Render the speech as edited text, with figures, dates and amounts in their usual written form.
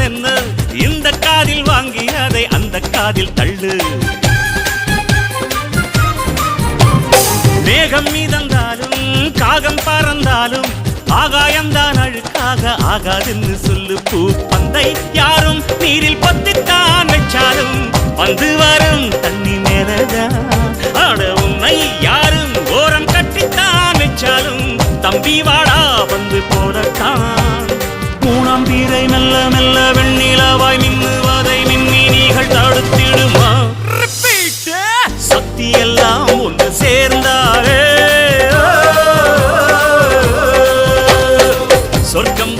என்ன இந்த காதில் வாங்கி அதை அந்த காதில் தள்ளு. மேகம் மீதந்தாலும் காகம் பறந்தாலும் ஆகாயம்தான் அழுக்காக ஆகாதுன்னு சொல்லு. பூ பந்தை யாரும் நீரில் பத்தித்தான் வச்சாலும் வந்து வரும் தண்ணி மேலதான். ஆட உன்னை யாரும் ஓரம் கட்டித்தான் வச்சாலும் தம்பி வாடா வந்து போடத்தான். மூணாம் பீரை மெல்ல மெல்ல வெண்ணிலவாய் மின்னுவதை மின்மினிகள் தடுத்திடுமா? சக்தி எல்லாம் ஒன்று சேர்ந்தாரே சொர்க்கம்